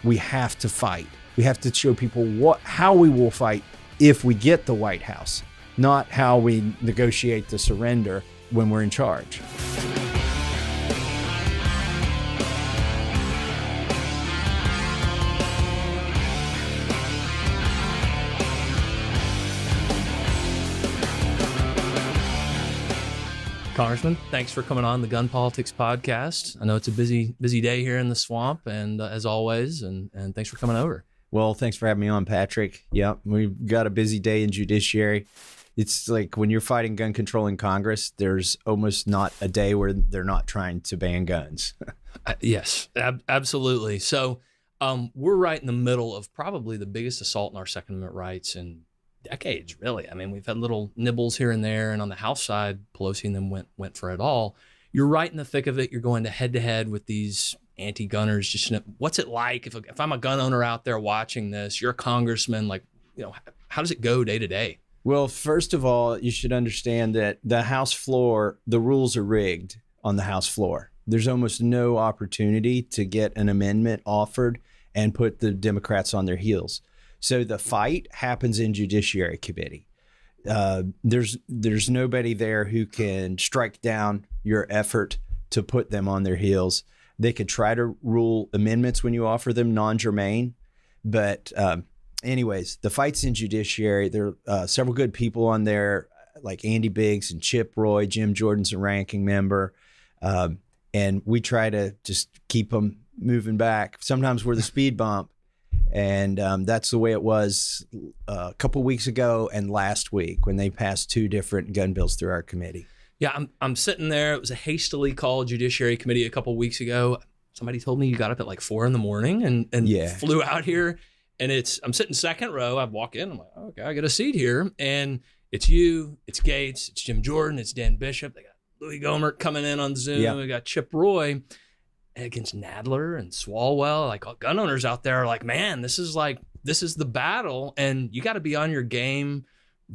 we have to fight. We have to show people how we will fight if we get the White House, not how we negotiate the surrender when we're in charge. Congressman, thanks for coming on the Gun Politics Podcast. I know it's a busy day here in the swamp, and as always, and thanks for coming over. Well, thanks for having me on, Patrick. Yeah, we've got a busy day in judiciary. It's like when you're fighting gun control in Congress, there's almost not a day where they're not trying to ban guns. Yes, absolutely. So we're right in the middle of probably the biggest assault on our Second Amendment rights in decades, really. I mean, we've had little nibbles here and there, and on the House side, Pelosi and them went for it all. You're right in the thick of it. You're going to head with these anti-gunners. Just what's it like if I'm a gun owner out there watching this? You're a congressman. Like, how does it go day to day? Well, first of all, you should understand that the House floor, the rules are rigged on the House floor. There's almost no opportunity to get an amendment offered and put the Democrats on their heels. So the fight happens in Judiciary Committee. There's nobody there who can strike down your effort to put them on their heels. They could try to rule amendments when you offer them non-germane. But anyways, the fight's in Judiciary. There are several good people on there, like Andy Biggs and Chip Roy. Jim Jordan's a ranking member. And we try to just keep them moving back. Sometimes we're the speed bump. And that's the way it was a couple weeks ago and last week when they passed two different gun bills through our committee. Yeah, I'm sitting there. It was a hastily called Judiciary Committee a couple weeks ago. Somebody told me you got up at like 4 a.m. and flew out here. And I'm sitting second row. I walk in. I'm like, okay, I got a seat here. And it's you, it's Gaetz, it's Jim Jordan, it's Dan Bishop. They got Louis Gohmert coming in on Zoom. Yep. We got Chip Roy against Nadler and Swalwell. Like, gun owners out there are like, man, this is the battle, and you got to be on your game,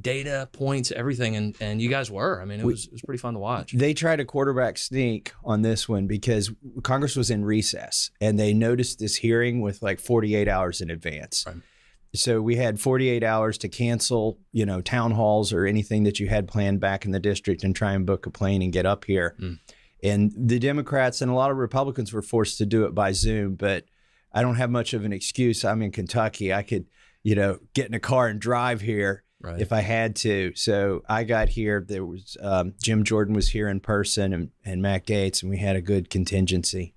data points, everything, and you guys were. I mean, it was pretty fun to watch. They tried a quarterback sneak on this one because Congress was in recess, and they noticed this hearing with like 48 hours in advance. Right. So we had 48 hours to cancel, town halls or anything that you had planned back in the district and try and book a plane and get up here. And the Democrats and a lot of Republicans were forced to do it by Zoom, but I don't have much of an excuse. I'm in Kentucky. I could, get in a car and drive here if I had to. So I got here. There was Jim Jordan was here in person and Matt Gaetz, and we had a good contingency.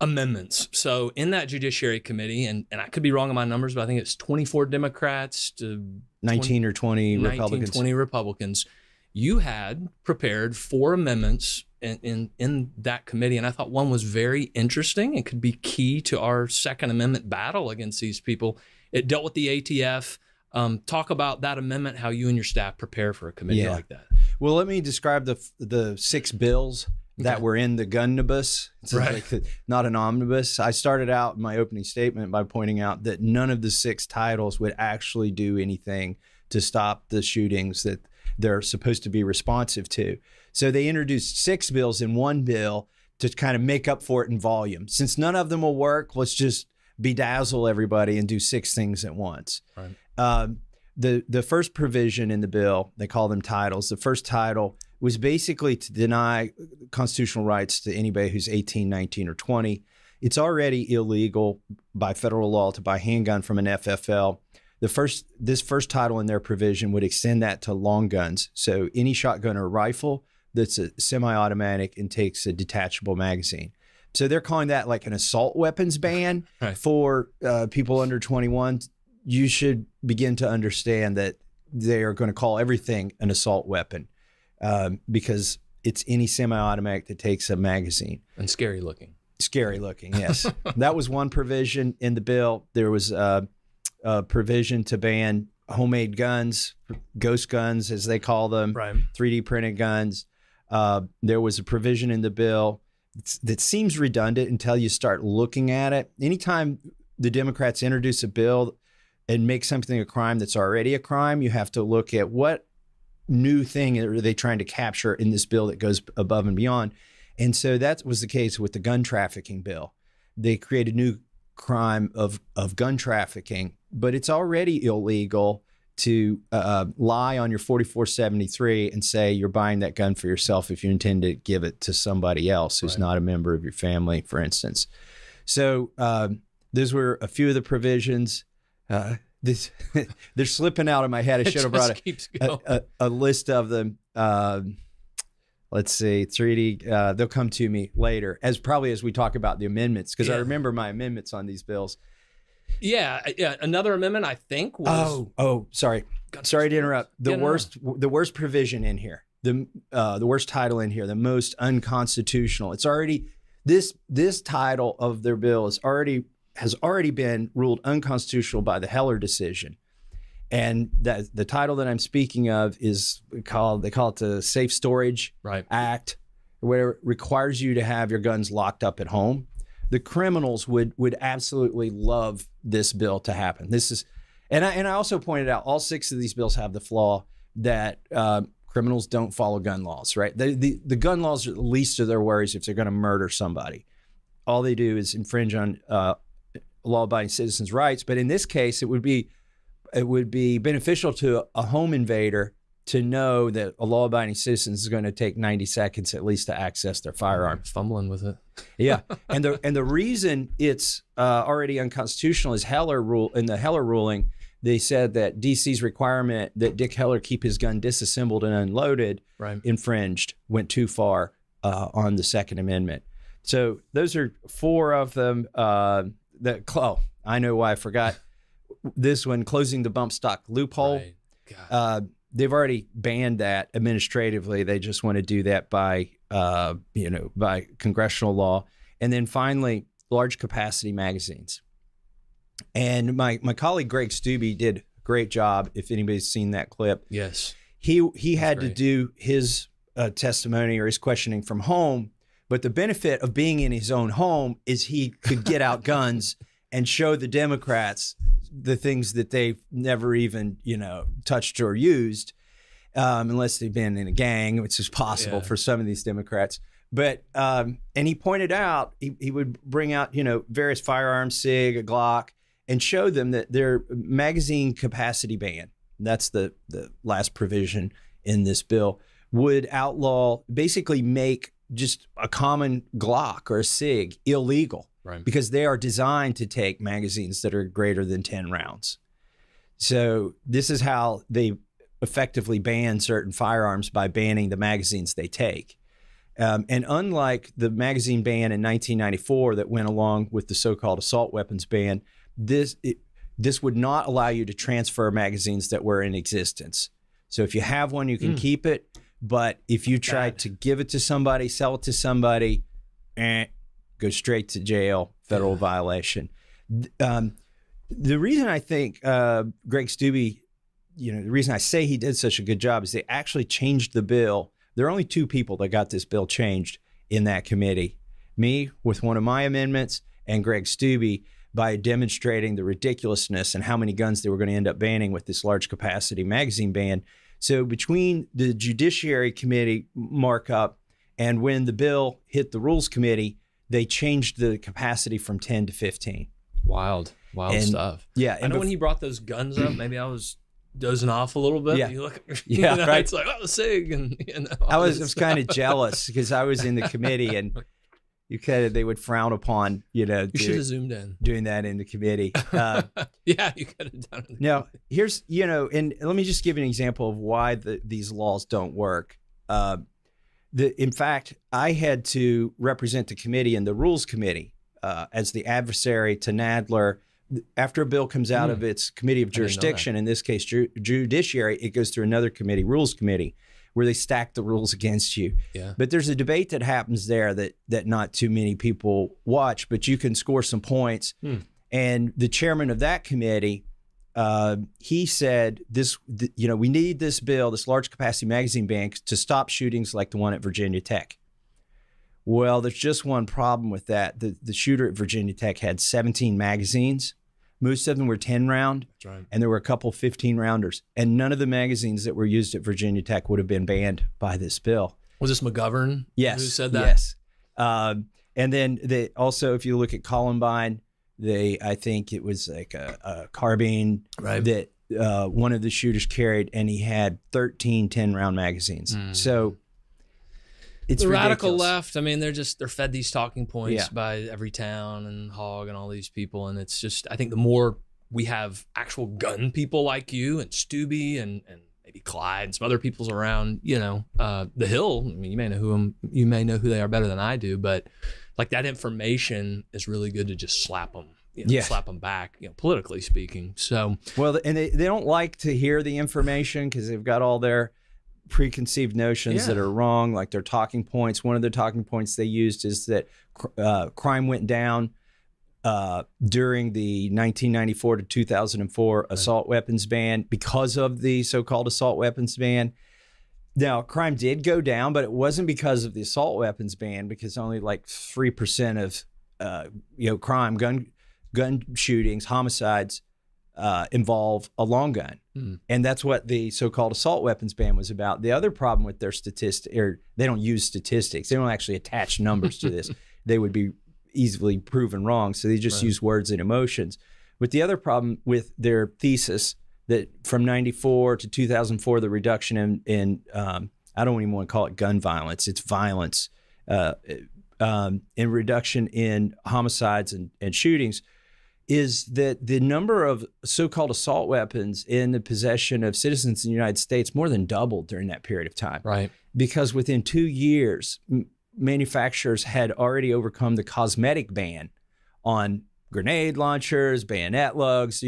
Amendments. So in that Judiciary Committee, and I could be wrong on my numbers, but I think it's 24 Democrats to 19 or 20 Republicans. 20 Republicans. You had prepared 4 amendments in that committee, and I thought one was very interesting and could be key to our Second Amendment battle against these people. It dealt with the ATF. Talk about that amendment, how you and your staff prepare for a committee like that. Well, let me describe the 6 bills that were in the gunnibus. It's like not an omnibus. I started out my opening statement by pointing out that none of the 6 titles would actually do anything to stop the shootings that they're supposed to be responsive to. So they introduced 6 bills in one bill to kind of make up for it in volume. Since none of them will work, let's just bedazzle everybody and do 6 things at once. Right. The first provision in the bill, they call them titles. The first title was basically to deny constitutional rights to anybody who's 18, 19, or 20. It's already illegal by federal law to buy a handgun from an FFL. This first title in their provision would extend that to long guns. So any shotgun or rifle that's a semi-automatic and takes a detachable magazine. So they're calling that like an assault weapons ban for people under 21. You should begin to understand that they are going to call everything an assault weapon because it's any semi-automatic that takes a magazine. And scary looking. Scary looking, yes. That was one provision in the bill. There was a provision to ban homemade guns, ghost guns, as they call them, 3D printed guns. There was a provision in the bill that seems redundant until you start looking at it. Anytime the Democrats introduce a bill and make something a crime that's already a crime, you have to look at what new thing are they trying to capture in this bill that goes above and beyond. And so that was the case with the gun trafficking bill. They created new crime of gun trafficking, but it's already illegal to lie on your 4473 and say you're buying that gun for yourself if you intend to give it to somebody else who's not a member of your family, for instance. So those were a few of the provisions. They're slipping out of my head. I should have brought a list of them. Let's see, 3D. They'll come to me later, as we talk about the amendments, because I remember my amendments on these bills. Yeah. Another amendment, I think, was. Sorry to interrupt. The worst provision in here, the worst title in here, the most unconstitutional. It's already this title of their bill has already been ruled unconstitutional by the Heller decision. And that the title that I'm speaking of is they call it the Safe Storage Act, where it requires you to have your guns locked up at home. The criminals would absolutely love this bill to happen. And I also pointed out all 6 of these bills have the flaw that criminals don't follow gun laws, right? The gun laws are the least of their worries if they're going to murder somebody. All they do is infringe on law-abiding citizens' rights. But in this case, it would be beneficial to a home invader to know that a law-abiding citizen is going to take 90 seconds at least to access their firearm. Fumbling with it. Yeah, and the reason it's already unconstitutional is in the Heller ruling, they said that DC's requirement that Dick Heller keep his gun disassembled and unloaded went too far on the Second Amendment. So those are 4 of them. I know why I forgot this one, closing the bump stock loophole. Right. They've already banned that administratively. They just want to do that by congressional law. And then finally, large capacity magazines. And my colleague Greg Stubbe did a great job. If anybody's seen that clip, yes, he had to do his testimony or his questioning from home. But the benefit of being in his own home is he could get out guns and show the Democrats the things that they've never even, touched or used, unless they've been in a gang, which is possible for some of these Democrats. But, and he pointed out, he would bring out, various firearms, SIG, a Glock, and show them that their magazine capacity ban, that's the last provision in this bill, would basically make just a common Glock or a SIG illegal. Right. Because they are designed to take magazines that are greater than 10 rounds. So this is how they effectively ban certain firearms, by banning the magazines they take. And unlike the magazine ban in 1994 that went along with the so-called assault weapons ban, this would not allow you to transfer magazines that were in existence. So if you have one, you can keep it. But if you try to give it to somebody, sell it to somebody, go straight to jail, federal violation. The reason I think Greg Stubbe, the reason I say he did such a good job is they actually changed the bill. There are only 2 people that got this bill changed in that committee. Me with one of my amendments, and Greg Stubbe by demonstrating the ridiculousness and how many guns they were going to end up banning with this large capacity magazine ban. So between the Judiciary Committee markup and when the bill hit the Rules Committee, they changed the capacity from 10 to 15. Wild stuff. Yeah. I know when he brought those guns up, maybe I was dozing off a little bit. Yeah. You look, right. It's like, SIG. And I was kind of jealous because I was in the committee and they would frown upon, you should have zoomed in. Doing that in the committee. Yeah, you could have done it. Now, here's, and let me just give you an example of why these laws don't work. In fact, I had to represent the committee in the Rules Committee as the adversary to Nadler. After a bill comes out of its committee of jurisdiction, in this case, Judiciary, it goes through another committee, Rules Committee, where they stack the rules against you. Yeah. But there's a debate that happens there that not too many people watch, but you can score some points. And the chairman of that committee, he said, we need this bill, this large capacity magazine ban, to stop shootings like the one at Virginia Tech. Well, there's just one problem with that. The shooter at Virginia Tech had 17 magazines. Most of them were 10 round. That's right. And there were a couple 15 rounders. And none of the magazines that were used at Virginia Tech would have been banned by this bill. Was this McGovern? Yes. Who said that? Yes. And then also, if you look at Columbine, I think it was like a carbine Right. that one of the shooters carried, and he had 13 10-round magazines. So it's the radical ridiculous. left. I mean, they're fed these talking points Yeah. by Every Town and Hogg and all these people, and it's just, I think the more we have actual gun people like you and Stubby and maybe Clyde and some other people's around, the Hill. I mean, you may know who they are better than I do, but like that information is really good to just slap them. Slap them back, politically speaking. So, well, and they don't like to hear the information because they've got all their preconceived notions that are wrong, like their talking points. One of the talking points they used is that crime went down during the 1994 to 2004 assault weapons ban because of the so-called assault weapons ban. Now, crime did go down, but it wasn't because of the assault weapons ban, because only like 3% of crime, gun shootings, homicides involve a long gun. And that's what the so-called assault weapons ban was about. The other problem with their statistics, or they don't use statistics. They don't actually attach numbers to this. They would be easily proven wrong. So they just use words and emotions. But the other problem with their thesis that from 94 to 2004, the reduction in I don't even want to call it gun violence. It's violence, in reduction in homicides and shootings, is that the number of so-called assault weapons in the possession of citizens in the United States more than doubled during that period of time. Right. Because within 2 years, manufacturers had already overcome the cosmetic ban on grenade launchers, bayonet lugs.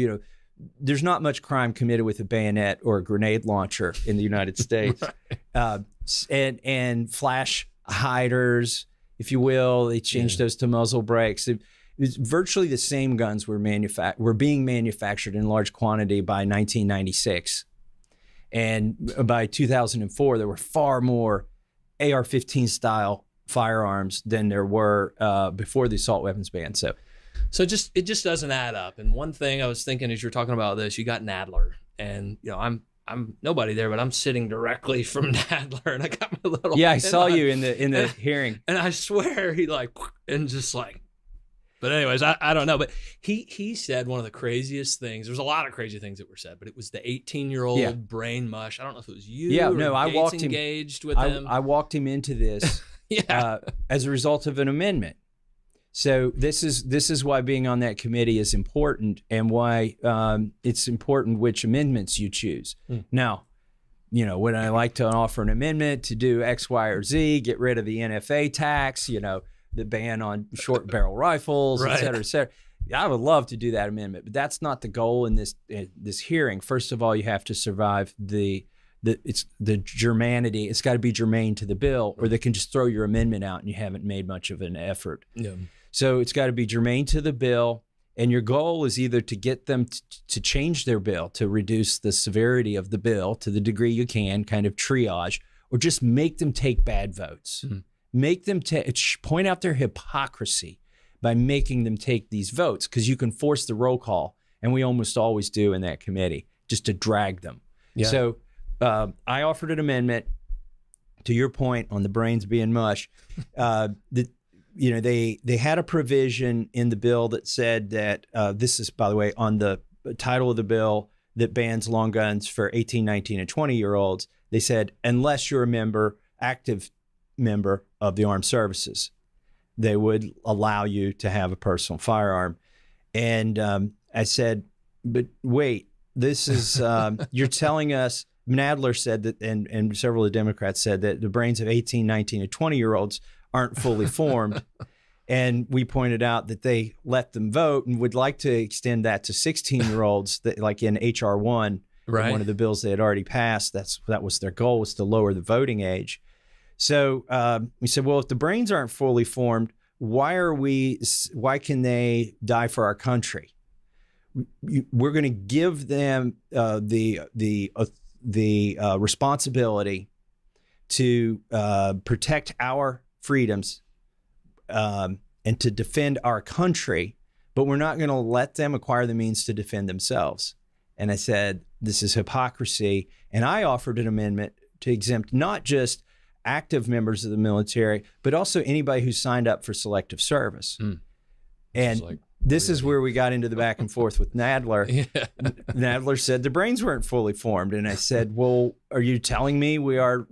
There's not much crime committed with a bayonet or a grenade launcher in the United States. And flash hiders, if you will, they changed those to muzzle brakes. It was virtually the same guns were being manufactured in large quantity by 1996. And by 2004, there were far more AR-15 style firearms than there were before the assault weapons ban. So it just doesn't add up. And one thing I was thinking as you're talking about this, you got Nadler, and I'm nobody there, but I'm sitting directly from Nadler, and I got my little I saw you in the hearing, and I swear he But anyways, I don't know. But he said one of the craziest things. There's a lot of crazy things that were said, but it was the 18-year-old brain mush. I don't know if it was you. Yeah, or no, I Gaetz walked him. Engaged with him. I walked him into this as a result of an amendment. So this is why being on that committee is important, and why it's important which amendments you choose. Now, would I like to offer an amendment to do X, Y, or Z, get rid of the NFA tax, the ban on short barrel rifles, et cetera, et cetera. I would love to do that amendment, but that's not the goal in this hearing. First of all, you have to survive the germanity. It's got to be germane to the bill, or they can just throw your amendment out and you haven't made much of an effort. Yeah. So it's got to be germane to the bill, and your goal is either to get them to change their bill, to reduce the severity of the bill to the degree you can, kind of triage, or just make them take bad votes. Make them point out their hypocrisy by making them take these votes, because you can force the roll call, and we almost always do in that committee, just to drag them. Yeah. So I offered an amendment, to your point on the brains being mush. They had a provision in the bill that said that this is, by the way, on the title of the bill that bans long guns for 18, 19, and 20-year-olds. They said, unless you're a active member of the armed services, they would allow you to have a personal firearm. And I said, but wait, this is, you're telling us, Nadler said that, and several of the Democrats said that the brains of 18, 19, and 20-year-olds aren't fully formed. And we pointed out that they let them vote and would like to extend that to 16-year-olds, that, like in H.R. 1, one of the bills they had already passed. That was their goal, was to lower the voting age. So we said, well, if the brains aren't fully formed, why can they die for our country? We're going to give them the responsibility to protect our freedoms and to defend our country, but we're not going to let them acquire the means to defend themselves. And I said, this is hypocrisy. And I offered an amendment to exempt not just active members of the military, but also anybody who signed up for selective service. And This is where we got into the back and forth with Nadler. Yeah. Nadler said the brains weren't fully formed. And I said, well, are you telling me we are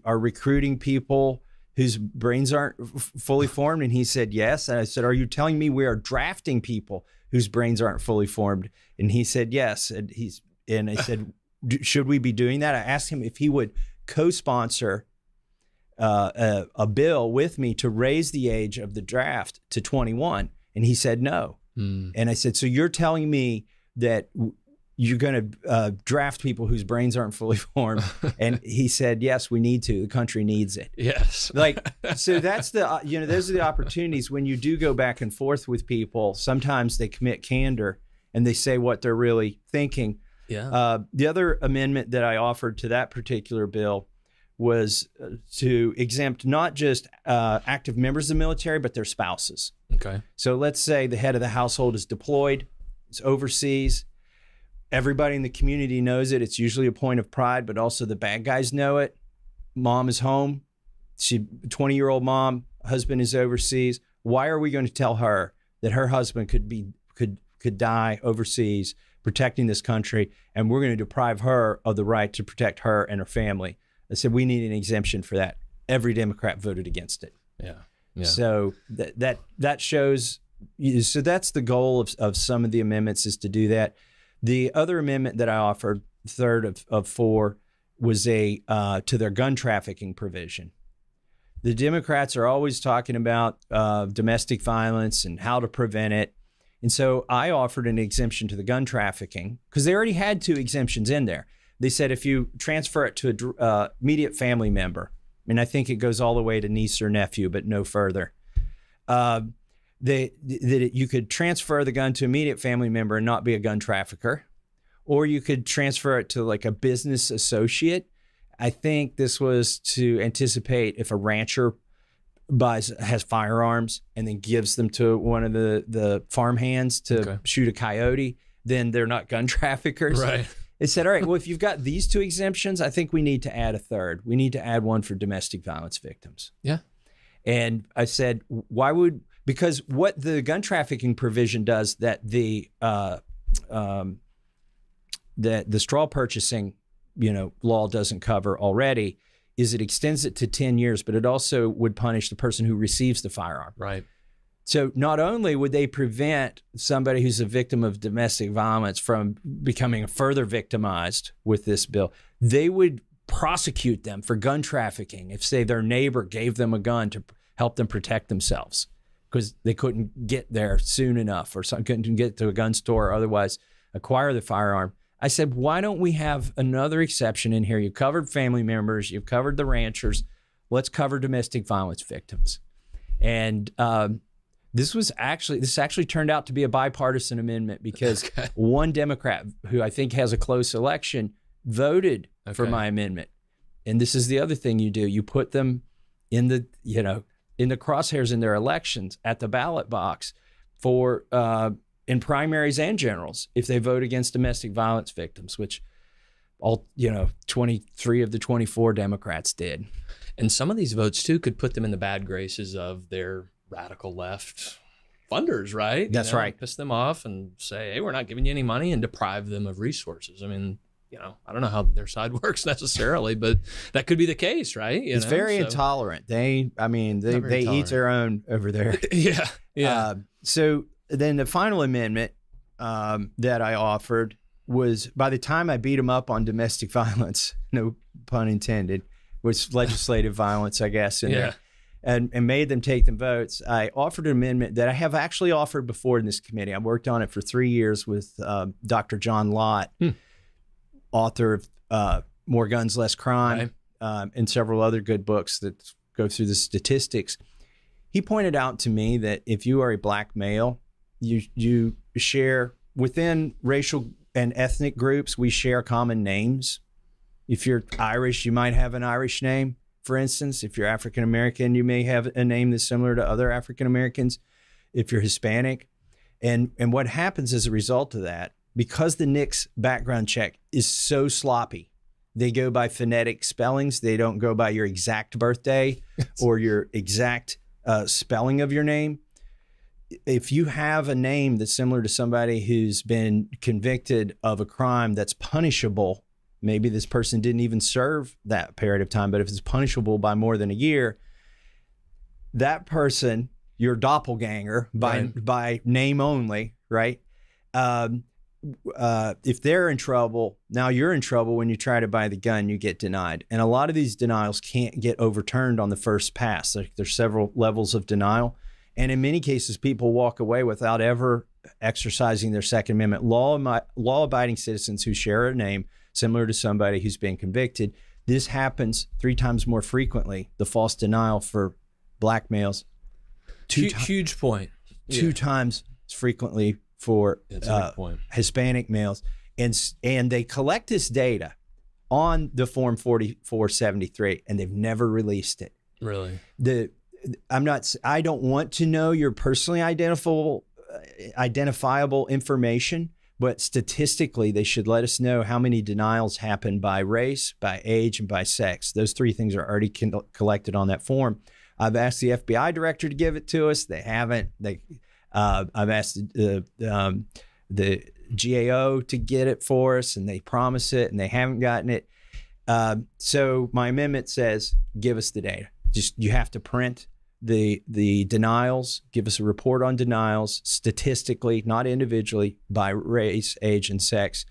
recruiting people whose brains aren't fully formed? And he said, yes. And I said, are you telling me we are drafting people whose brains aren't fully formed? And he said, yes. And I said, should we be doing that? I asked him if he would co-sponsor a bill with me to raise the age of the draft to 21. And he said no. And I said, so you're telling me that you're going to draft people whose brains aren't fully formed? And he said, yes, we need to. The country needs it. Yes. So that's those are the opportunities when you do go back and forth with people. Sometimes they commit candor and they say what they're really thinking. Yeah. The other amendment that I offered to that particular bill was to exempt not just active members of the military, but their spouses. Okay. So let's say the head of the household is deployed, is overseas. Everybody in the community knows it. It's usually a point of pride, but also the bad guys know it. Mom is home. 20-year-old mom, husband is overseas. Why are we going to tell her that her husband could die overseas protecting this country, and we're going to deprive her of the right to protect her and her family? I said, we need an exemption for that. Every Democrat voted against it. Yeah. So that shows, so that's the goal of some of the amendments, is to do that. The other amendment that I offered, third of four, was to their gun trafficking provision. The Democrats are always talking about domestic violence and how to prevent it. And so I offered an exemption to the gun trafficking because they already had 2 exemptions in there. They said if you transfer it to a immediate family member, and I think it goes all the way to niece or nephew, but no further, that you could transfer the gun to an immediate family member and not be a gun trafficker, or you could transfer it to like a business associate. I think this was to anticipate if a rancher has firearms and then gives them to one of the farm hands to shoot a coyote, then they're not gun traffickers. Right. It said, all right, well, if you've got these 2 exemptions, I think we need to add a third. We need to add one for domestic violence victims. Yeah. And I said, because what the gun trafficking provision does that the straw purchasing, law doesn't cover already, is it extends it to 10 years, but it also would punish the person who receives the firearm. Right. So not only would they prevent somebody who's a victim of domestic violence from becoming further victimized with this bill, they would prosecute them for gun trafficking if, say, their neighbor gave them a gun to help them protect themselves because they couldn't get there soon enough or couldn't get to a gun store or otherwise acquire the firearm. I said, why don't we have another exception in here? You've covered family members, you've covered the ranchers. Let's cover domestic violence victims. And this actually turned out to be a bipartisan amendment because one Democrat who I think has a close election voted for my amendment. And this is the other thing you do. You put them in the crosshairs in their elections at the ballot box for in primaries and generals if they vote against domestic violence victims, which 23 of the 24 Democrats did. And some of these votes too could put them in the bad graces of their radical left funders, right? That's right. Piss them off and say, hey, we're not giving you any money, and deprive them of resources. I mean, I don't know how their side works necessarally, but that could be the case, right? It's very intolerant. They eat their own over there. Yeah. So then the final amendment that I offered was, by the time I beat them up on domestic violence, no pun intended, was legislative violence, I guess, in there. And made them take the votes. I offered an amendment that I have actually offered before in this committee. I worked on it for 3 years with Dr. John Lott, author of More Guns, Less Crime, and several other good books that go through the statistics. He pointed out to me that if you are a black male, you share within racial and ethnic groups, we share common names. If you're Irish, you might have an Irish name. For instance, if you're African American, you may have a name that's similar to other African Americans. If you're Hispanic, and what happens as a result of that, because the NICS background check is so sloppy, they go by phonetic spellings. They don't go by your exact birthday or your exact spelling of your name. if you have a name that's similar to somebody who's been convicted of a crime that's punishable, maybe this person didn't even serve that period of time, but if it's punishable by more than a year, that person, your doppelganger by name only, right? If they're in trouble, now you're in trouble. When you try to buy the gun, you get denied. And a lot of these denials can't get overturned on the first pass. There's several levels of denial. And in many cases, people walk away without ever exercising their Second Amendment. Law-abiding citizens who share a name similar to somebody who's been convicted, this happens 3 times more frequently, the false denial for black males. Huge point. 2 times as frequently for Hispanic males. And they collect this data on the Form 4473, and they've never released it. Really? I don't want to know your personally identifiable information, but statistically, they should let us know how many denials happen by race, by age, and by sex. Those 3 things are already collected on that form. I've asked the FBI director to give it to us. They haven't. I've asked the GAO to get it for us, and they promise it, and they haven't gotten it. So my amendment says, give us the data. You have to print the denials, give us a report on denials, statistically, not individually, by race, age, and sex.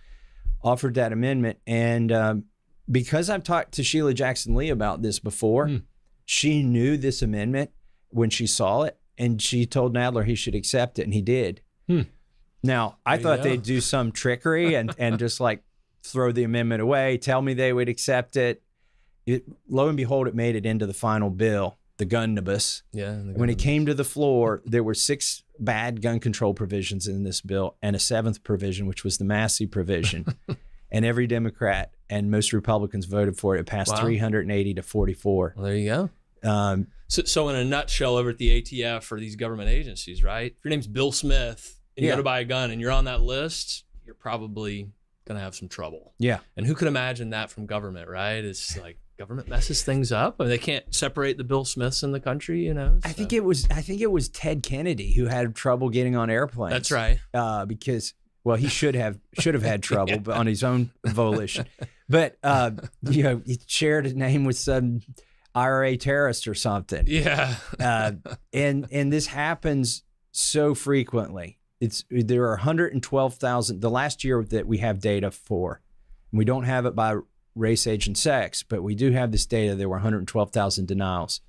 Offered that amendment. And because I've talked to Sheila Jackson Lee about this before, she knew this amendment when she saw it, and she told Nadler he should accept it, and he did. Now, I thought they'd do some trickery and just like throw the amendment away, tell me they would accept it. Lo and behold, it made it into the final bill, the gunnibus. When it came to the floor, there were 6 bad gun control provisions in this bill and a 7th provision, which was the Massie provision. And every Democrat and most Republicans voted for it. It passed 380 to 44. Well, there you go. So in a nutshell, over at the ATF or these government agencies, right? If your name's Bill Smith and you go to buy a gun and you're on that list, you're probably going to have some trouble. Yeah. And who could imagine that from government, right? It's like, government messes things up. I mean, they can't separate the Bill Smiths in the country, you know. So. I think it was Ted Kennedy who had trouble getting on airplanes. That's right. Because he should have had trouble, but on his own volition. But he shared a name with some IRA terrorist or something. Yeah. And this happens so frequently. There are 112,000. The last year that we have data for, and we don't have it by race, age, and sex, but we do have this data. There were 112,000 denials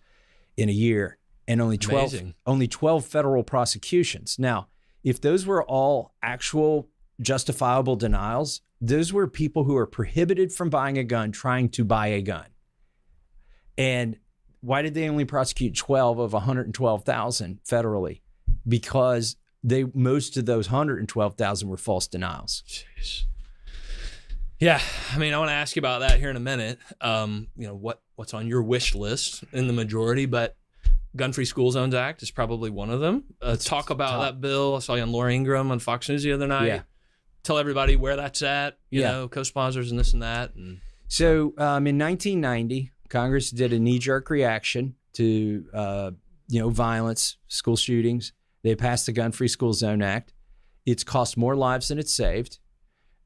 in a year, and only 12 federal prosecutions. Now, if those were all actual justifiable denials, those were people who are prohibited from buying a gun trying to buy a gun. And why did they only prosecute 12 of 112,000 federally? Because most of those 112,000 were false denials. Jeez. Yeah, I mean, I want to ask you about that here in a minute. What's on your wish list in the majority, but Gun-Free School Zones Act is probably one of them. Talk about that bill. I saw you on Laura Ingraham on Fox News the other night. Yeah. Tell everybody where that's at, you know, co-sponsors and this and that. So in 1990, Congress did a knee-jerk reaction to, violence, school shootings. They passed the Gun-Free School Zone Act. It's cost more lives than it's saved.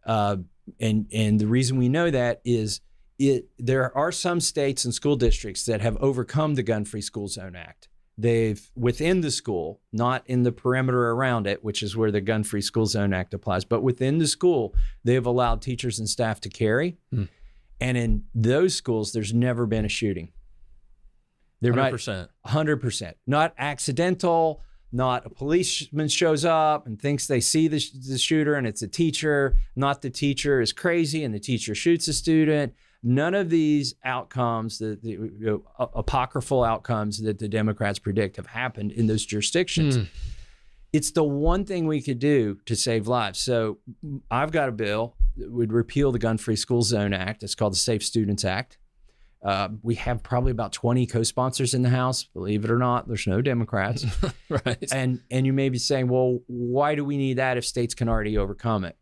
And the reason we know that is there are some states and school districts that have overcome the Gun-Free School Zone Act. They've, within the school, not in the perimeter around it, which is where the Gun-Free School Zone Act applies, but within the school, they've allowed teachers and staff to carry. And in those schools, there's never been a shooting. 100%. 100%. Not accidental. Not a policeman shows up and thinks they see the shooter and it's a teacher. Not the teacher is crazy and the teacher shoots a student. None of these outcomes, the apocryphal outcomes that the Democrats predict have happened in those jurisdictions. It's the one thing we could do to save lives. So I've got a bill that would repeal the Gun-Free School Zone Act. It's called the Safe Students Act. We have probably about 20 co-sponsors in the House. Believe it or not, there's no Democrats. Right. And you may be saying, well, why do we need that if states can already overcome it?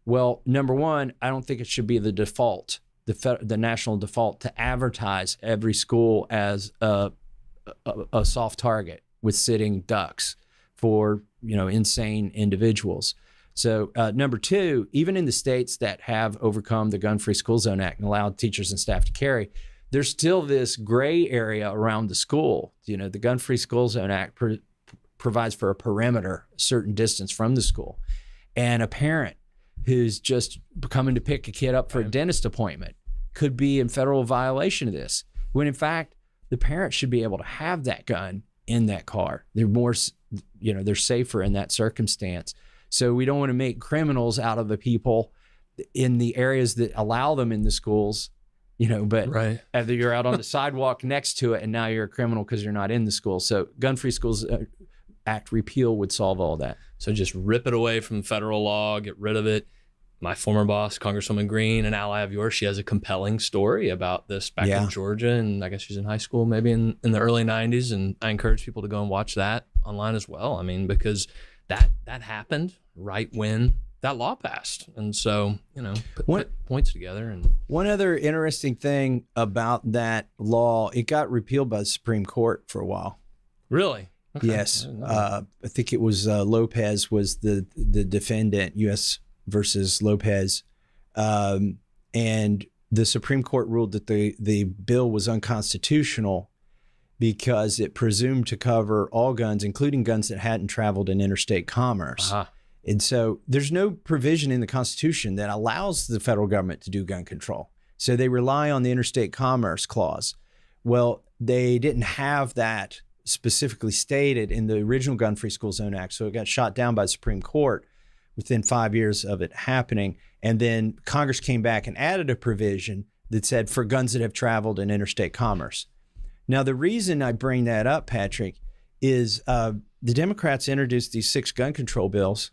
Well, number one, I don't think it should be the default, the national default, to advertise every school as a soft target with sitting ducks for, insane individuals. So number two, even in the states that have overcome the Gun-Free School Zone Act and allowed teachers and staff to carry, there's still this gray area around the school. The Gun-Free School Zone Act provides for a perimeter, a certain distance from the school. And a parent who's just coming to pick a kid up for a dentist appointment could be in federal violation of this, when in fact, the parent should be able to have that gun in that car. They're more, they're safer in that circumstance. So we don't want to make criminals out of the people in the areas that allow them in the schools, but either you're out on the sidewalk next to it and now you're a criminal because you're not in the school. So Gun-Free Schools Act repeal would solve all that. So just rip it away from federal law, get rid of it. My former boss, Congresswoman Greene, an ally of yours, she has a compelling story about this back in Georgia. And I guess she's in high school, maybe in the early 90s. And I encourage people to go and watch that online as well. I mean, because that happened right when that law passed. And so, put points together. And one other interesting thing about that law, it got repealed by the Supreme Court for a while. Really? Okay. Yes. I think it was Lopez was the defendant, U.S. versus Lopez. And the Supreme Court ruled that the bill was unconstitutional because it presumed to cover all guns, including guns that hadn't traveled in interstate commerce. Uh-huh. And so there's no provision in the Constitution that allows the federal government to do gun control. So they rely on the interstate commerce clause. Well, they didn't have that specifically stated in the original Gun-Free School Zone Act. So it got shot down by the Supreme Court within 5 years of it happening. And then Congress came back and added a provision that said for guns that have traveled in interstate commerce. Now, the reason I bring that up, Patrick, is the Democrats introduced these 6 gun control bills,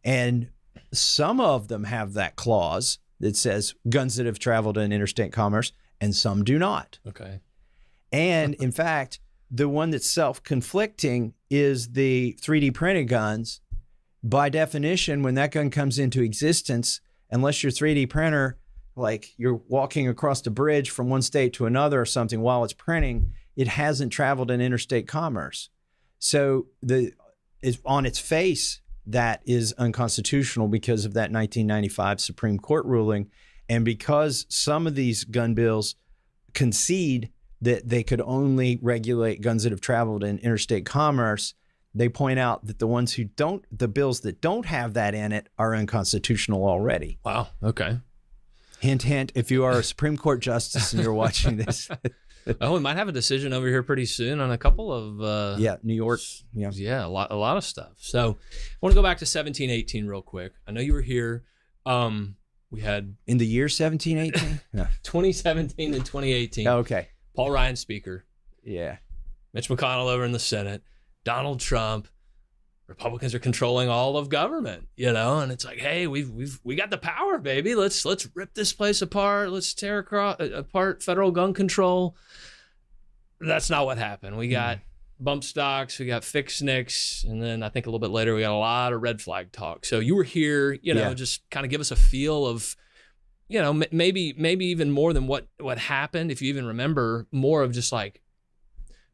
and some of them have that clause that says guns that have traveled in interstate commerce, and some do not. Okay. And in fact, the one that's self-conflicting is the 3D printed guns. By definition, when that gun comes into existence, unless your 3D printer, like you're walking across the bridge from one state to another or something while it's printing, it hasn't traveled in interstate commerce. So on its face, that is unconstitutional because of that 1995 Supreme Court ruling. And because some of these gun bills concede that they could only regulate guns that have traveled in interstate commerce, they point out that the bills that don't have that in it are unconstitutional already. Wow. Okay. Hint, hint, if you are a Supreme Court justice and you're watching this. Oh, we might have a decision over here pretty soon on a couple of New York. Yeah, a lot of stuff. So I want to go back to 1718 real quick. I know you were here. We had in the year 1718? Yeah. 2017 and 2018. Oh, okay. Paul Ryan speaker. Yeah. Mitch McConnell over in the Senate. Donald Trump. Republicans are controlling all of government, and it's like, hey, we got the power, baby. Let's rip this place apart. Let's tear apart federal gun control. That's not what happened. We got bump stocks, we got fixed NICS, and then I think a little bit later we got a lot of red flag talk. So you were here, just kind of give us a feel of, maybe even more than what happened, if you even remember, more of just like,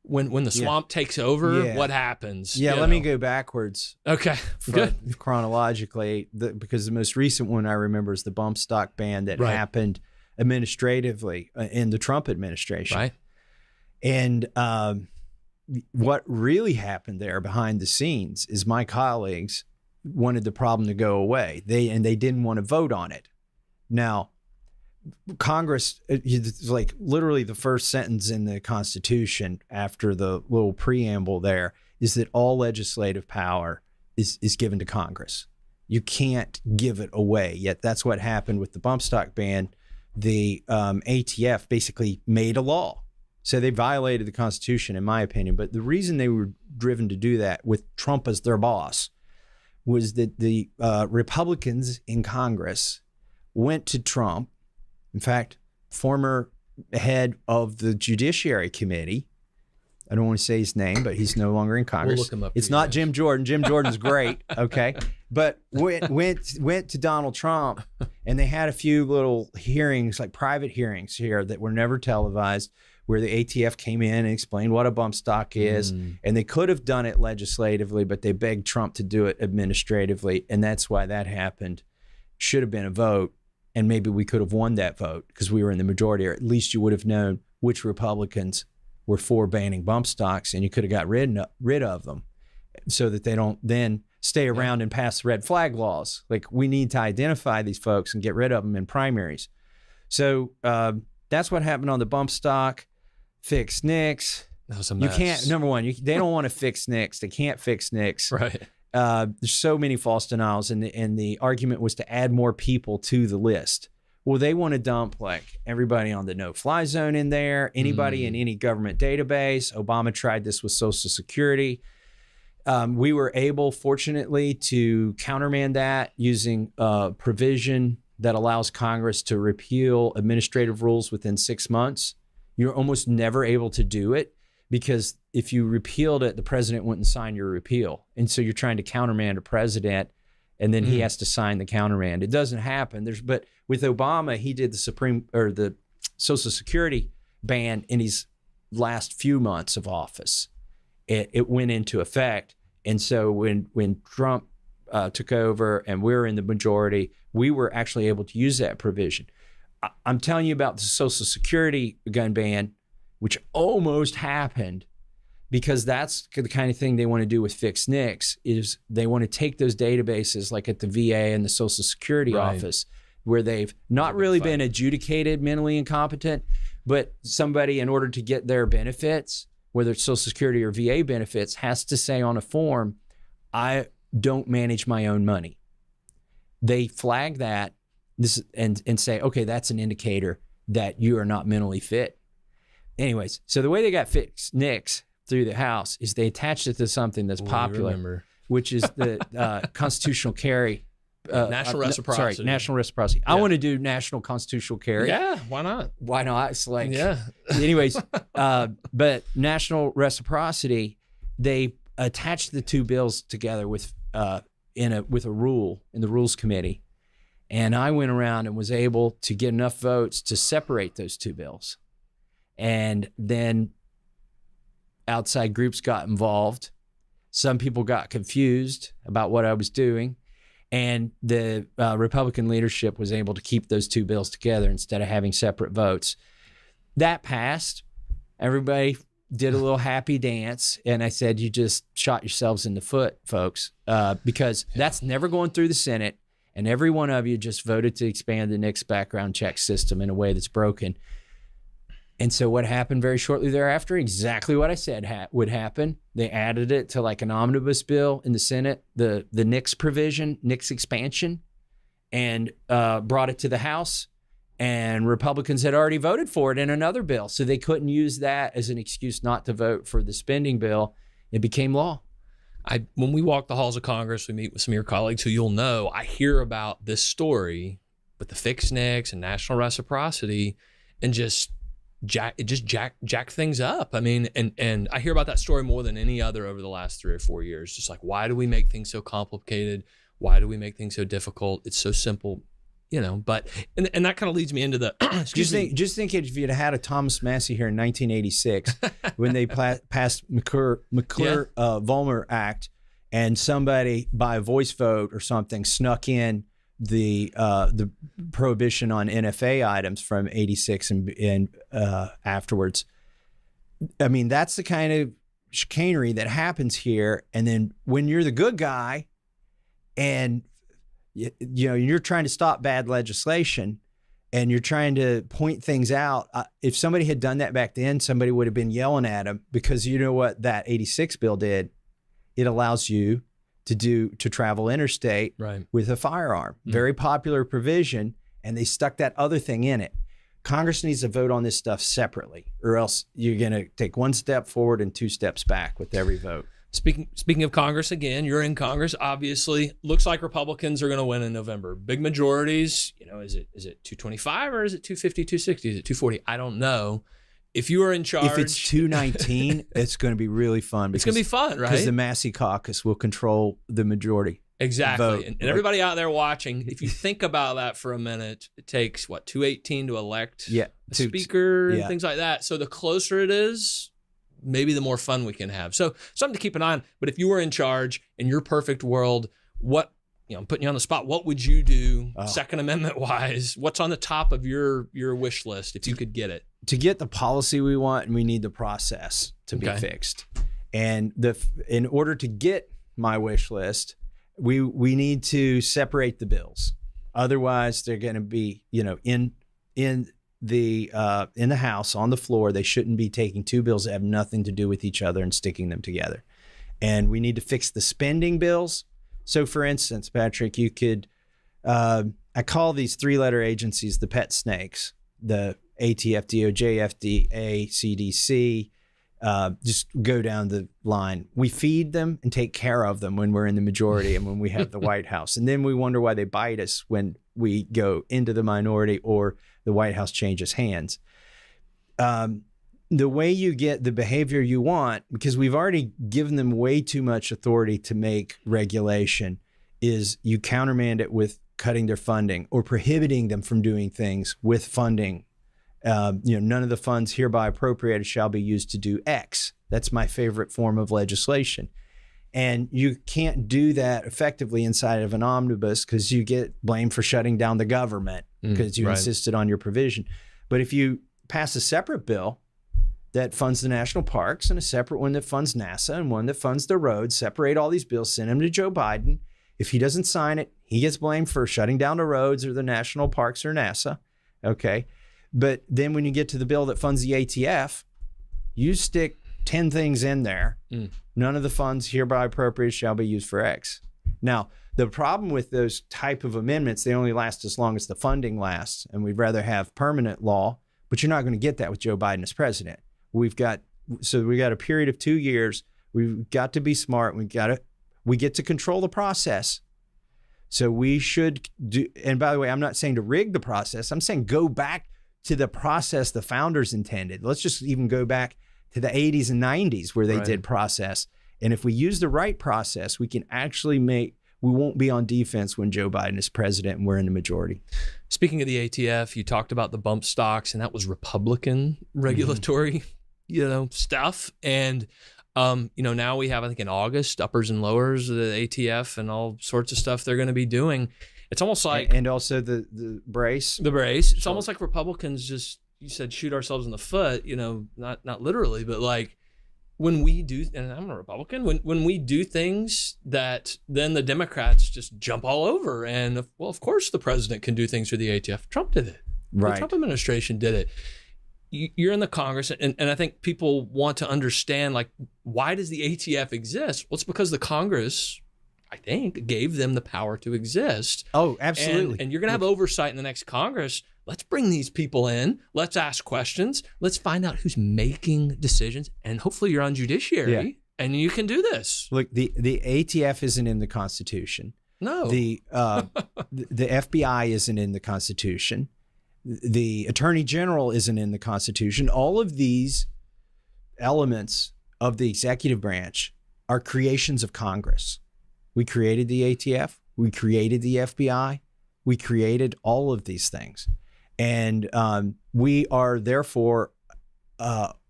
when the swamp takes over, what happens? Yeah, let me go backwards. Okay, good. Chronologically, because the most recent one I remember is the bump stock ban that happened administratively in the Trump administration. Right. And what really happened there behind the scenes is my colleagues wanted the problem to go away. They didn't want to vote on it. Now, Congress, it's like literally the first sentence in the Constitution after the little preamble there is that all legislative power is given to Congress. You can't give it away. Yet that's what happened with the bump stock ban. The ATF basically made a law. So they violated the Constitution, in my opinion. But the reason they were driven to do that with Trump as their boss was that the Republicans in Congress went to Trump. In fact, former head of the Judiciary Committee, I don't want to say his name, but he's no longer in Congress. We'll look him up. It's not Jim Jordan. Jim Jordan's great, okay? But went to Donald Trump, and they had a few little hearings, like private hearings here that were never televised, where the ATF came in and explained what a bump stock is. And they could have done it legislatively, but they begged Trump to do it administratively. And that's why that happened. Should have been a vote. And maybe we could have won that vote because we were in the majority, or at least you would have known which Republicans were for banning bump stocks, and you could have got rid of them so that they don't then stay around and pass red flag laws. Like, we need to identify these folks and get rid of them in primaries. So that's what happened on the bump stock. Fix NICS. That was a mess. You can't, number one, they don't want to fix NICS. They can't fix NICS. Right. There's so many false denials, and the argument was to add more people to the list. Well, they want to dump like everybody on the no-fly zone in there, anybody in any government database. Obama tried this with Social Security. We were able, fortunately, to countermand that using a provision that allows Congress to repeal administrative rules within 6 months. You're almost never able to do it because if you repealed it, the president wouldn't sign your repeal. And so you're trying to countermand a president, and then he has to sign the countermand. It doesn't happen. But with Obama, he did the Social Security ban in his last few months of office. It went into effect. And so when Trump took over and we were in the majority, we were actually able to use that provision. I'm telling you about the Social Security gun ban, which almost happened, because that's the kind of thing they want to do with fixed NICS, is they want to take those databases like at the VA and the Social Security office, where they've not really been adjudicated mentally incompetent, but somebody, in order to get their benefits, whether it's Social Security or VA benefits, has to say on a form, I don't manage my own money. They flag that and say, okay, that's an indicator that you are not mentally fit. Anyways, so the way they got fixed NICS through the House is they attached it to something that's popular, which is the constitutional carry. National reciprocity. Sorry, national reciprocity. I want to do national constitutional carry. Yeah, why not? Why not? It's like, anyways, but national reciprocity, they attached the two bills together with a rule in the Rules Committee. And I went around and was able to get enough votes to separate those two bills. And then outside groups got involved. Some people got confused about what I was doing. And the Republican leadership was able to keep those two bills together instead of having separate votes. That passed. Everybody did a little happy dance. And I said, you just shot yourselves in the foot, folks, because that's never going through the Senate. And every one of you just voted to expand the NICS background check system in a way that's broken. And so what happened very shortly thereafter, exactly what I said would happen. They added it to like an omnibus bill in the Senate, the NICS provision, NICS expansion, and brought it to the House. And Republicans had already voted for it in another bill. So they couldn't use that as an excuse not to vote for the spending bill. It became law. When we walk the halls of Congress, we meet with some of your colleagues who you'll know, I hear about this story with the fixed NICS and national reciprocity, and just jack things up. I mean, and I hear about that story more than any other over the last 3 or 4 years. Just like, why do we make things so complicated? Why do we make things so difficult? It's so simple, you know. But and that kind of leads me into the just think if you'd had a Thomas Massie here in 1986 when they passed McClure-Volmer Act, and somebody by a voice vote or something snuck in the prohibition on NFA items from 86 and afterwards. I mean, that's the kind of chicanery that happens here. And then when you're the good guy and you know, you're trying to stop bad legislation and you're trying to point things out, if somebody had done that back then, somebody would have been yelling at them, because you know what that 86 bill did? It allows you to travel interstate with a firearm. Very popular provision, and they stuck that other thing in it. Congress needs to vote on this stuff separately, or else you're going to take 1 step forward and 2 steps back with every vote. Speaking of Congress, again, you're in Congress, obviously. Looks like Republicans are going to win in November. Big majorities. You know, is it 225 or is it 250, 260? Is it 240? I don't know. If you are in charge, if it's 219, it's going to be really fun. It's going to be fun, right? Because the Massie Caucus will control the majority. Exactly. Vote. And everybody out there watching, if you think about that for a minute, it takes, 218 to elect speaker and things like that. So the closer it is, maybe the more fun we can have. So something to keep an eye on. But if you were in charge in your perfect world, what, I'm putting you on the spot, what would you do Second Amendment wise? What's on the top of your wish list if you could get it? To get the policy we want, and we need the process to be fixed. And in order to get my wish list, we need to separate the bills. Otherwise, they're going to be, in the House on the floor. They shouldn't be taking two bills that have nothing to do with each other and sticking them together. And we need to fix the spending bills. So, for instance, Patrick, you could I call these three-letter agencies the pet snakes: the ATF, DOJ, FDA, CDC. Just go down the line. We feed them and take care of them when we're in the majority and when we have the White House. And then we wonder why they bite us when we go into the minority or the White House changes hands. The way you get the behavior you want, because we've already given them way too much authority to make regulation, is you countermand it with cutting their funding or prohibiting them from doing things with funding. None of the funds hereby appropriated shall be used to do X. That's my favorite form of legislation. And you can't do that effectively inside of an omnibus because you get blamed for shutting down the government because you insisted on your provision. But if you pass a separate bill that funds the national parks and a separate one that funds NASA and one that funds the roads, separate all these bills, send them to Joe Biden. If he doesn't sign it, he gets blamed for shutting down the roads or the national parks or NASA. Okay. But then when you get to the bill that funds the ATF, you stick 10 things in there. None of the funds hereby appropriated shall be used for X. Now, the problem with those type of amendments, they only last as long as the funding lasts, and we'd rather have permanent law, but you're not going to get that with Joe Biden as president. We got a period of 2 years. We've got to be smart. We get to control the process. So we should do, and by the way, I'm not saying to rig the process. I'm saying go back to the process the founders intended. Let's just even go back to the 80s and 90s where they did process. And if we use the right process, we can actually we won't be on defense when Joe Biden is president and we're in the majority. Speaking of the ATF, you talked about the bump stocks, and that was Republican regulatory, stuff. And, now we have, I think in August, uppers and lowers, the ATF and all sorts of stuff they're going to be doing. It's almost like, and also the brace. The brace. It's almost like Republicans just, you said, shoot ourselves in the foot. Not literally, but like when we do, and I'm a Republican. When we do things that then the Democrats just jump all over, and of course the president can do things for the ATF. Trump did it. Right. The Trump administration did it. You're in the Congress, and I think people want to understand, like, why does the ATF exist? Well, it's because the Congress, I think, gave them the power to exist. Oh, absolutely. And you're going to have oversight in the next Congress. Let's bring these people in. Let's ask questions. Let's find out who's making decisions. And hopefully you're on judiciary and you can do this. Look, the ATF isn't in the Constitution. No. The FBI isn't in the Constitution. The Attorney General isn't in the Constitution. All of these elements of the executive branch are creations of Congress. We created the ATF. We created the FBI. We created all of these things. And we are therefore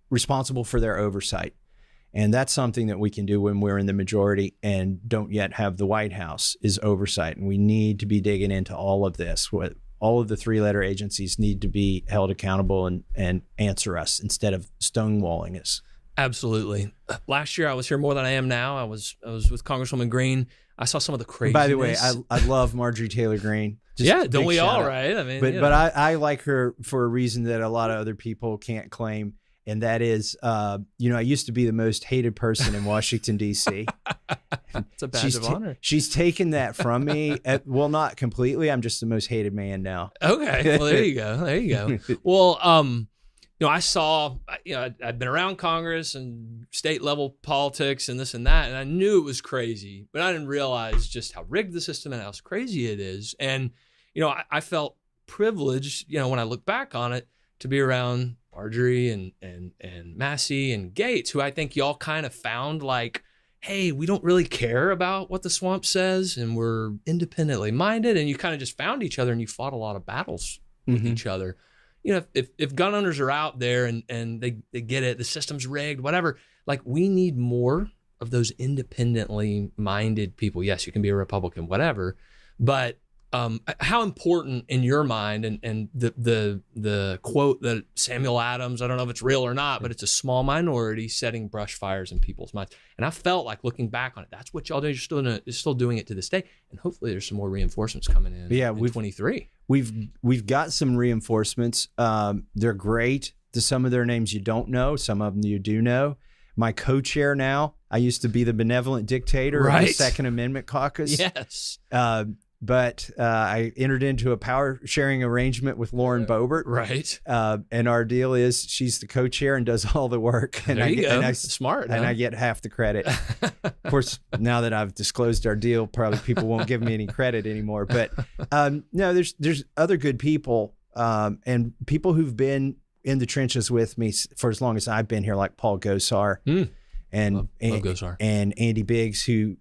responsible for their oversight. And that's something that we can do when we're in the majority and don't yet have the White House, is oversight. And we need to be digging into all of this. All of the three-letter agencies need to be held accountable and answer us instead of stonewalling us. Absolutely. Last year, I was here more than I am now. I was with Congresswoman Greene. I saw some of the craziness. By the way, I love Marjorie Taylor Greene. Don't we all, right? I mean, but I like her for a reason that a lot of other people can't claim, and that is, I used to be the most hated person in Washington, D.C. It's a badge of honor. She's taken that from me. Well, not completely. I'm just the most hated man now. Okay. Well, there you go. There you go. Well, I saw, I'd been around Congress and state level politics and this and that, and I knew it was crazy, but I didn't realize just how rigged the system and how crazy it is. And, I felt privileged, when I look back on it, to be around Marjorie and Massie and Gaetz, who I think y'all kind of found like, hey, we don't really care about what the swamp says, and we're independently minded, and you kind of just found each other and you fought a lot of battles with each other. if gun owners are out there and they get it, the system's rigged, whatever, like we need more of those independently minded people. Yes, you can be a Republican, whatever, but how important in your mind, and the quote that Samuel Adams, I don't know if it's real or not, but it's a small minority setting brush fires in people's minds. And I felt like looking back on it, that's what y'all do. You're still doing it to this day. And hopefully there's some more reinforcements coming in. Yeah, in 23. We've got some reinforcements. They're great. Some of their names you don't know, some of them you do know. My co-chair now, I used to be the benevolent dictator of the Second Amendment Caucus. Yes. But I entered into a power sharing arrangement with Lauren Boebert. Right. And our deal is she's the co-chair and does all the work. And there you go. Smart. And I get half the credit. Of course, now that I've disclosed our deal, probably people won't give me any credit anymore. But no, there's other good people and people who've been in the trenches with me for as long as I've been here, like Paul Gosar and love Gosar. And Andy Biggs, who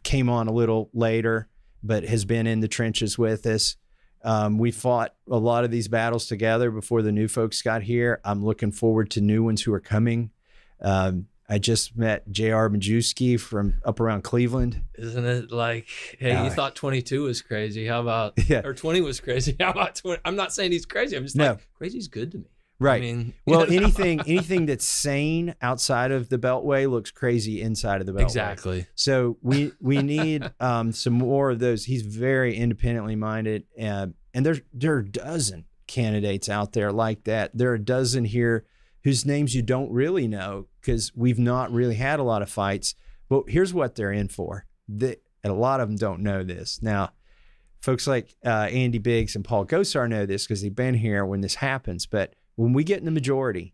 came on a little later, but has been in the trenches with us. We fought a lot of these battles together before the new folks got here. I'm looking forward to new ones who are coming. I just met J.R. Majewski from up around Cleveland. Isn't it like, hey, you thought 22 was crazy. How about, or 20 was crazy. How about 20? I'm not saying he's crazy. I'm just like, crazy's good to me. Right. I mean, well, anything that's sane outside of the Beltway looks crazy inside of the Beltway. Exactly. So we need some more of those. He's very independently minded, and there are a dozen candidates out there like that. There are a dozen here whose names you don't really know because we've not really had a lot of fights. But here's what they're in for. And a lot of them don't know this. Now, folks like Andy Biggs and Paul Gosar know this because they've been here when this happens. But when we get in the majority,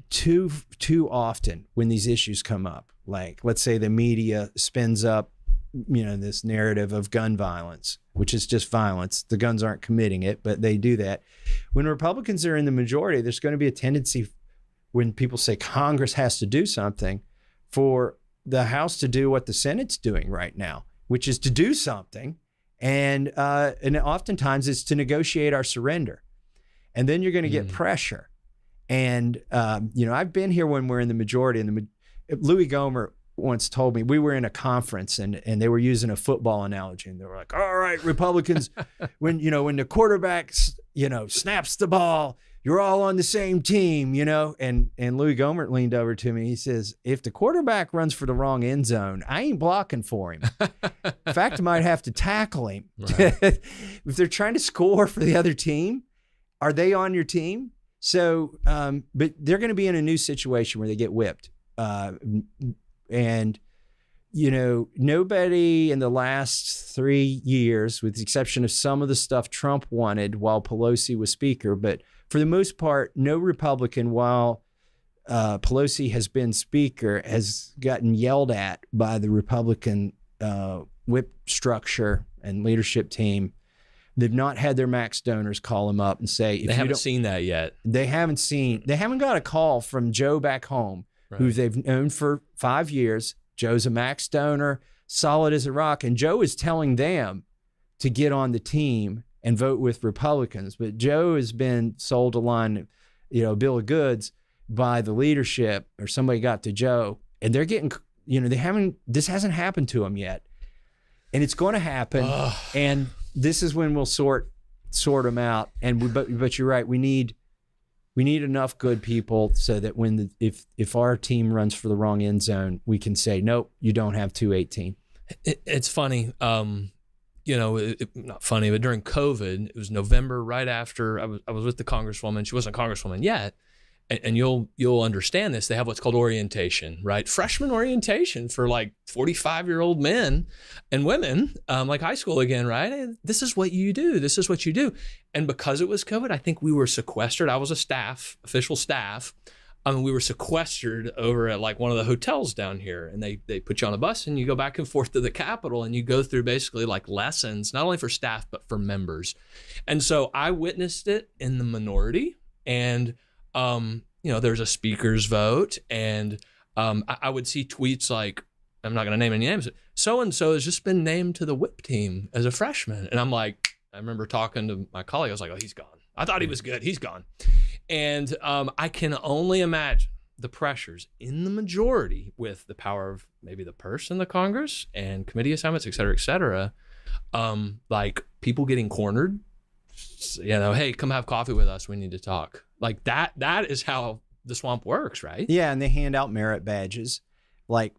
too often when these issues come up, like let's say the media spins up, this narrative of gun violence, which is just violence. The guns aren't committing it, but they do that. When Republicans are in the majority, there's going to be a tendency when people say Congress has to do something for the House to do what the Senate's doing right now, which is to do something. And oftentimes it's to negotiate our surrender. And then you're going to get pressure. And, I've been here when we're in the majority. And Louis Gohmert once told me, we were in a conference and they were using a football analogy. And they were like, all right, Republicans, when the quarterback, snaps the ball, you're all on the same team, And Louis Gohmert leaned over to me. He says, if the quarterback runs for the wrong end zone, I ain't blocking for him. In fact, I might have to tackle him. Right. If they're trying to score for the other team, are they on your team? So, but they're going to be in a new situation where they get whipped. And, nobody in the last 3 years, with the exception of some of the stuff Trump wanted while Pelosi was speaker, but for the most part, no Republican, while Pelosi has been speaker, has gotten yelled at by the Republican whip structure and leadership team. They've not had their max donors call them up and say, if they haven't seen that yet. They haven't got a call from Joe back home, who they've known for 5 years. Joe's a max donor, solid as a rock. And Joe is telling them to get on the team and vote with Republicans. But Joe has been sold a line, a bill of goods by the leadership, or somebody got to Joe, and they're getting, this hasn't happened to them yet. And it's going to happen. And this is when we'll sort them out. And but you're right. We need enough good people so that if our team runs for the wrong end zone, we can say, nope, you don't have 218. It's funny. Not funny, but during COVID, it was November, right after I was with the Congresswoman. She wasn't a Congresswoman yet. And you'll understand this. They have what's called orientation, right? Freshman orientation for like 45-year-old men and women, like high school again, right? Hey, this is what you do. This is what you do. And because it was COVID, I think we were sequestered. I was official staff. We were sequestered over at like one of the hotels down here, and they put you on a bus and you go back and forth to the Capitol and you go through basically like lessons, not only for staff, but for members. And so I witnessed it in the minority, and there's a speaker's vote, and I would see tweets like, I'm not going to name any names, so-and-so has just been named to the whip team as a freshman. And I'm like, I remember talking to my colleague, I was like, oh, he's gone. I thought he was good. He's gone. And I can only imagine the pressures in the majority with the power of maybe the purse in the Congress and committee assignments, et cetera, like people getting cornered, hey, come have coffee with us. We need to talk. Like that is how the swamp works, right? Yeah. And they hand out merit badges like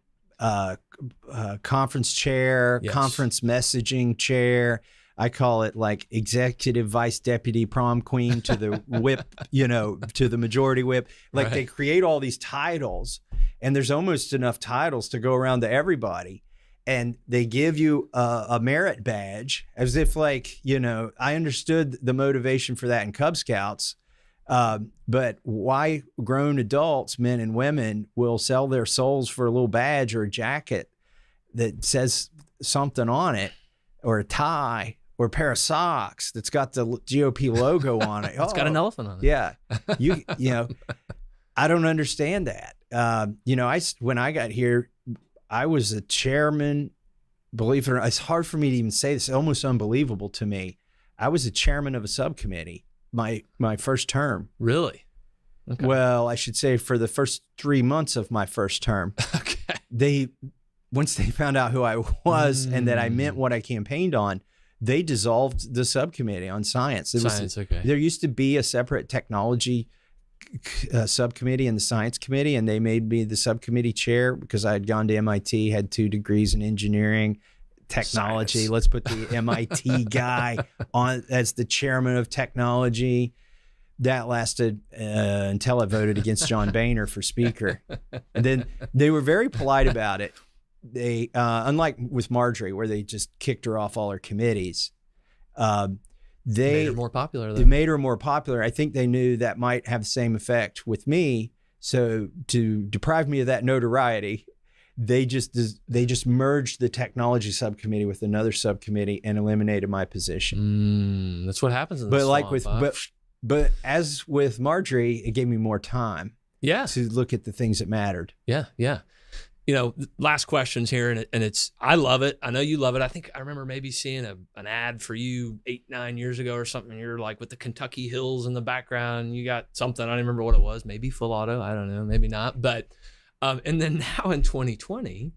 conference chair, Yes. conference messaging chair. I call it like executive vice deputy prom queen to the whip, to the majority whip. Like Right. they create all these titles, and there's almost enough titles to go around to everybody. And they give you a merit badge as if like, I understood the motivation for that in Cub Scouts. But why grown adults, men and women, will sell their souls for a little badge or a jacket that says something on it, or a tie, or a pair of socks that's got the GOP logo on it. It's got an elephant on it. Yeah. I don't understand that. When I got here, I was a chairman, believe it or not. It's hard for me to even say this. It's almost unbelievable to me. I was a chairman of a subcommittee my first term. Really? Okay. Well, I should say for the first 3 months of my first term. Okay. Once they found out who I was and that I meant what I campaigned on, they dissolved the subcommittee on science. Okay. There used to be a separate technology subcommittee and the science committee, and they made me the subcommittee chair because I had gone to MIT, had 2 degrees in engineering, technology. Science. Let's put the MIT guy on as the chairman of technology. That lasted until I voted against John Boehner for speaker. And then they were very polite about it. They, unlike with Marjorie, where they just kicked her off all her committees, they made her more popular. They made her more popular. I think they knew that might have the same effect with me. So to deprive me of that notoriety, they just merged the technology subcommittee with another subcommittee and eliminated my position. That's what happens in the swamp. But as with Marjorie, it gave me more time. Yeah. To look at the things that mattered. Yeah. Last questions here, and I love it. I know you love it. I think I remember maybe seeing an ad for you 8-9 years ago or something. You're like with the Kentucky hills in the background. You got something. I don't even remember what it was. Maybe full auto. I don't know. Maybe not. But and then now in 2020,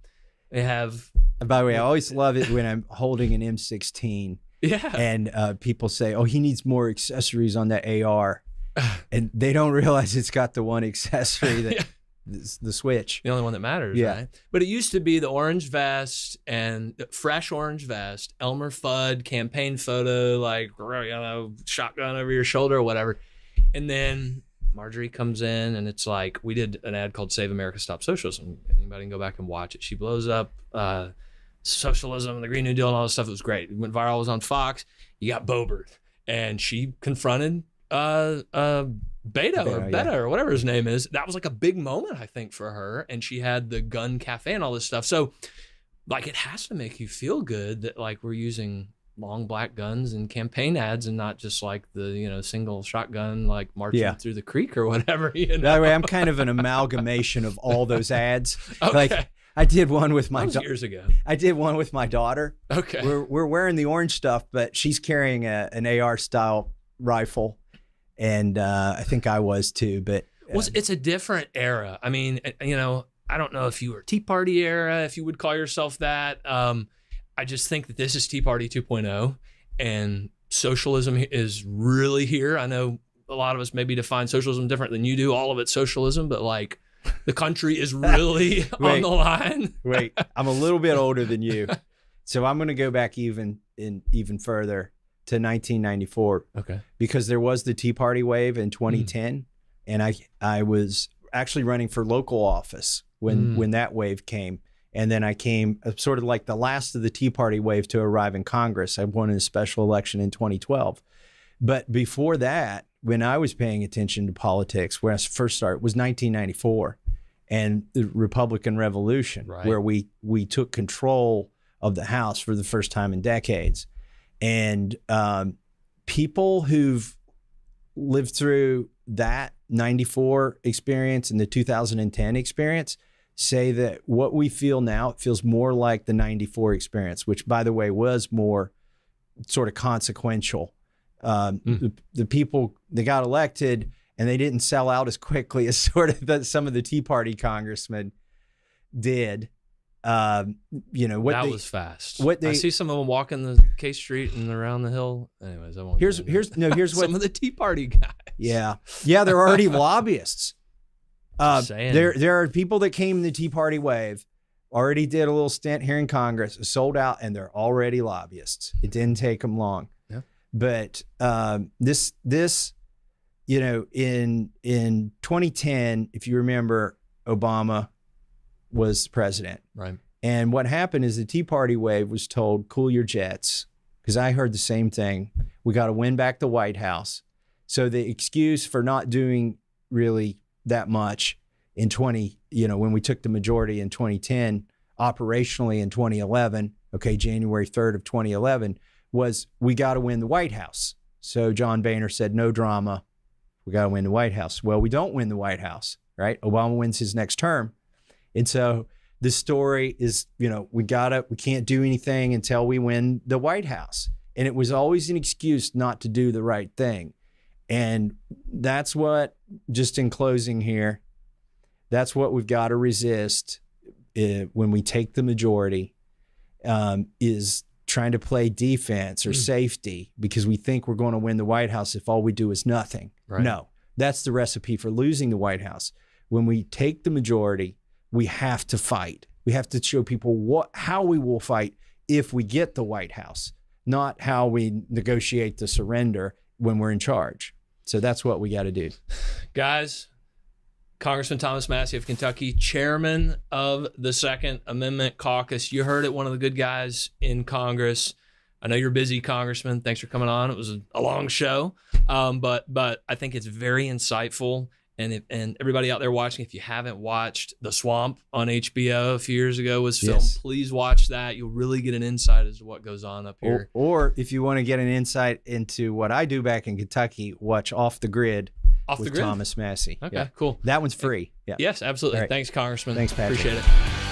they have. And by the way, I always love it when I'm holding an M16. Yeah. And people say, "Oh, he needs more accessories on that AR," and they don't realize it's got the one accessory that. The switch. The only one that matters, yeah. Right? But it used to be the orange vest and fresh orange vest, Elmer Fudd campaign photo, like, shotgun over your shoulder or whatever. And then Marjorie comes in and it's like, we did an ad called Save America, Stop Socialism. Anybody can go back and watch it. She blows up socialism and the Green New Deal and all this stuff. It was great. It went viral. It was on Fox. You got Boebert. And she confronted Beta or whatever his name is. That was like a big moment, I think, for her. And she had the gun cafe and all this stuff. So like, it has to make you feel good that like we're using long black guns in campaign ads and not just like the, single shotgun, like marching through the creek or whatever. By the way, I'm kind of an amalgamation of all those ads. Okay. Like I did one with my years ago. I did one with my daughter. Okay. We're wearing the orange stuff, but she's carrying an AR style rifle. And I think I was too, but it's a different era. I mean, I don't know if you were Tea Party era, if you would call yourself that. I just think that this is Tea Party 2.0, and socialism is really here. I know a lot of us maybe define socialism different than you do. All of it's socialism, but like the country is really on the line. Wait, I'm a little bit older than you, so I'm going to go back even further. To 1994, okay, because there was the Tea Party wave in 2010, and I was actually running for local office when that wave came, and then I came sort of like the last of the Tea Party wave to arrive in Congress. I won in a special election in 2012, but before that, when I was paying attention to politics, where I first started was 1994, and the Republican Revolution, right, where we took control of the House for the first time in decades. And people who've lived through that 94 experience and the 2010 experience say that what we feel now, it feels more like the 94 experience, which by the way was more sort of consequential The people that got elected, and they didn't sell out as quickly as sort of some of the Tea Party congressmen did. You know, that was fast. I see some of them walking the K Street and around the hill. Anyways, I won't. Here's what some of the Tea Party guys. Yeah, they're already lobbyists. There are people that came in the Tea Party wave, already did a little stint here in Congress, sold out, and they're already lobbyists. It didn't take them long. Yeah. But this, you know, in 2010, if you remember, Obama was president. Right. And what happened is the Tea Party wave was told, cool your jets, because I heard the same thing. We got to win back the White House. So the excuse for not doing really that much in when we took the majority in 2010, operationally in 2011, January 3rd of 2011, was we got to win the White House. So John Boehner said, no drama. We got to win the White House. Well, we don't win the White House, right? Obama wins his next term. And so the story is, we can't do anything until we win the White House. And it was always an excuse not to do the right thing. And that's what, just in closing here, that's what we've got to resist when we take the majority, is trying to play defense or safety because we think we're going to win the White House if all we do is nothing. Right. No, that's the recipe for losing the White House. When we take the majority, we have to fight. We have to show people how we will fight if we get the White House, not how we negotiate the surrender when we're in charge. So that's what we got to do. Guys, Congressman Thomas Massie of Kentucky, chairman of the Second Amendment Caucus. You heard it, one of the good guys in Congress. I know you're busy, Congressman. Thanks for coming on. It was a long show, but I think it's very insightful. And everybody out there watching, if you haven't watched The Swamp on HBO a few years ago was filmed, please watch that. You'll really get an insight as to what goes on up here. Or if you want to get an insight into what I do back in Kentucky, watch Off the Grid with Thomas Massie. Okay, cool. That one's free. Yeah. Yes, absolutely. Right. Thanks, Congressman. Thanks, Patrick. Appreciate it.